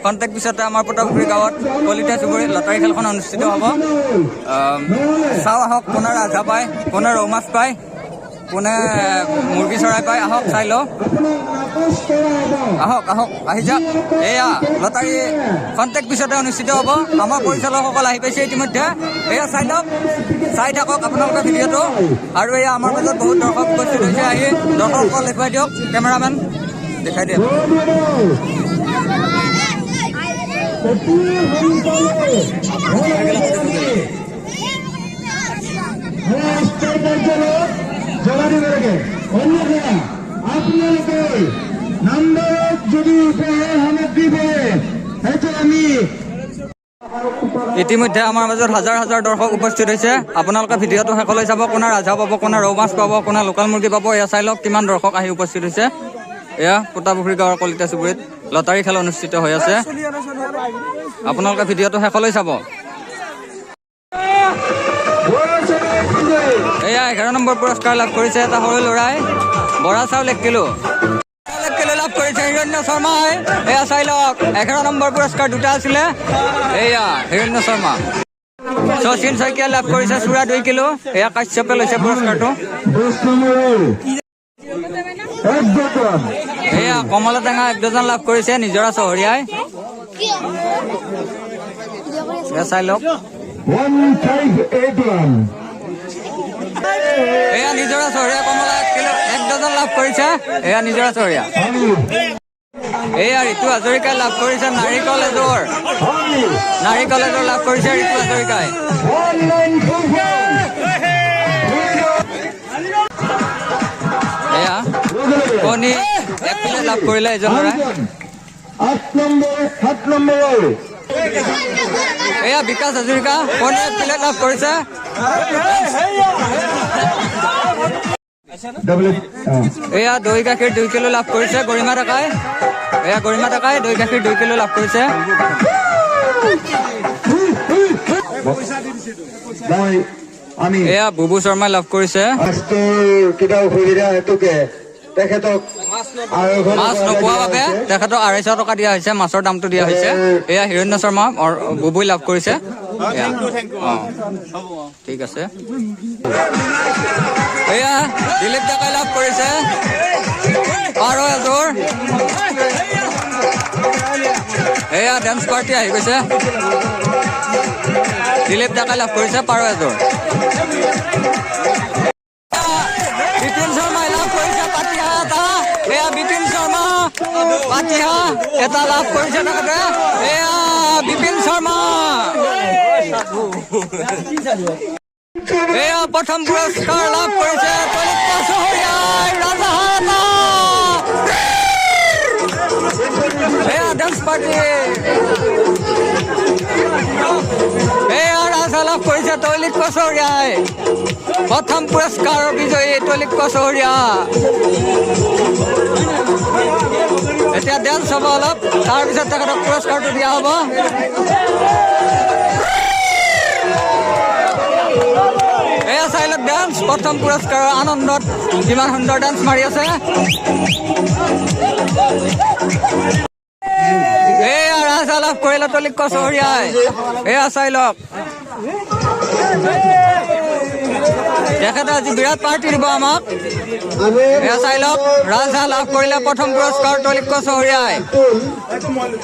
খন্তেক পিছতে আমাৰ পটাপুখুৰী গাঁৱত কলিতা চুবুৰীত লটাৰী খেলখন অনুষ্ঠিত হ'ব। চাওঁ আহক কোনে ৰাজা পায়, কোনে ৰৌ মাছ পায়, কোনে মুৰ্গী চৰাই পায়। আহক চাই লওঁ, আহক আহক আহি যাওক। এয়া লটাৰী খন্তেক পিছতে অনুষ্ঠিত হ'ব। আমাৰ পৰিচালকসকল আহি পাইছে ইতিমধ্যে। এয়া চাই লওক, চাই থাকক আপোনালোকে ভিডিঅ'টো। আৰু এয়া আমাৰ মাজত বহুত দৰ্শক উপস্থিত হৈছে। আহি দৰ্শকসকল দেখুৱাই দিয়ক, কেমেৰামেন দেখাই দিয়ক। ইতিমধ্যে আমাৰ মাজত হাজাৰ হাজাৰ দৰ্শক উপস্থিত হৈছে। আপোনালোকে ভিডিঅ'টো শেষলৈ চাব। কোনে ৰাজা পাব, কোনে ৰৌ মাছ পাব, কোনে লোকেল মুৰ্গী পাব, এয়া চাই লওক কিমান দৰ্শক আহি উপস্থিত হৈছে। এয়া পটাপুখুৰী গাঁৱৰ কলিতা চুবুৰীত লটাৰী খেল অনুষ্ঠিত হৈ আছে। আপোনালোকে ভিডিঅ'টো শেষলৈ চাব। এয়া 11 নম্বৰ পুৰস্কাৰ লাভ কৰিছে এটা সৰু ল'ৰাই, বৰা চাউল 1 কিলো লাভ কৰিছে হিৰণ্য শৰ্মাই। এয়া চাই লওক, 11 নম্বৰ পুৰস্কাৰ দুটা আছিলে। এয়া হিৰণ্য শৰ্মা। শচীন শইকীয়া লাভ কৰিছে চুৰা 2 কিলো। এয়া কাশ্যপে লৈছে পুৰস্কাৰটো। এয়া কমলা টেঙা 1 ডজন লাভ কৰিছে নিজৰা চহৰীয়াই। এয়া চাই লওক। এয়া নিজৰা চহৰীয়া কমলা 1 ডজন লাভ কৰিছে। এয়া নিজৰা চহৰীয়া। এয়া ঋতু হাজৰিকাই লাভ কৰিছে নাৰিকল এযোৰ। নাৰিকল এযোৰ লাভ কৰিছে ঋতু হাজৰিকাই। এয়া কণী 1 প্লেট লাভ কৰিলে এজন ল'ৰাই। এয়া বিকাশ হাজৰিকা কণী 1 প্লেট লাভ কৰিছে। এয়া দৈ গাখীৰ 2 কিলো লাভ কৰিছে গৰিমা ডেকাই। এয়া গৰিমা ডেকাই দৈ গাখীৰ 2 কিলো লাভ কৰিছে। এয়া বুবু শৰ্মাই লাভ কৰিছে। মাছ নোপোৱাৰ বাবে তেখেতক 250 টকা দিয়া হৈছে, মাছৰ দামটো দিয়া হৈছে। এয়া হিৰণ্য শৰ্মা বুবুই লাভ কৰিছে। ঠিক আছে। এয়া দিলীপ ডেকাই লাভ কৰিছে পাৰ এযোৰ। এয়া ডেন্স পাৰ্টি আহি গৈছে। দিলীপ ডেকাই লাভ কৰিছে পাৰ এযোৰ। বিপিন শৰ্মাই লাভ কৰিছে পাতিহা এটা। এয়া বিপিন শৰ্মা পাতিহা এটা লাভ কৰিছে তেখেতে। এয়া বিপিন শৰ্মা। এয়া প্ৰথম পুৰস্কাৰ লাভ কৰিছে কলিতা চহৰীয়াই ৰাজাহাটা। এয়া ডান্স পাৰ্টি। এয়া ৰাজা লাভ কৰিছে তৈলিক কচহৰীয়াই। প্ৰথম পুৰস্কাৰৰ বিজয়ী তৈলিক কচহৰীয়া। এতিয়া ডেন্স হ'ব অলপ, তাৰপিছত তেখেতক পুৰস্কাৰটো দিয়া হ'ব। এয়া চাই লওক ডান্স, প্ৰথম পুৰস্কাৰৰ আনন্দত কিমান সুন্দৰ ডান্স মাৰি আছে। এয়া ৰাজা লাভ কৰিলে তলিক কচহৰীয়াই। এয়া চাই লওক, তেখেতে আজি বিৰাট পাৰ্টি দিব আমাক। এয়া চাই লওক, ৰাজা লাভ কৰিলে প্ৰথম পুৰস্কাৰ তলিক কচহৰীয়াই।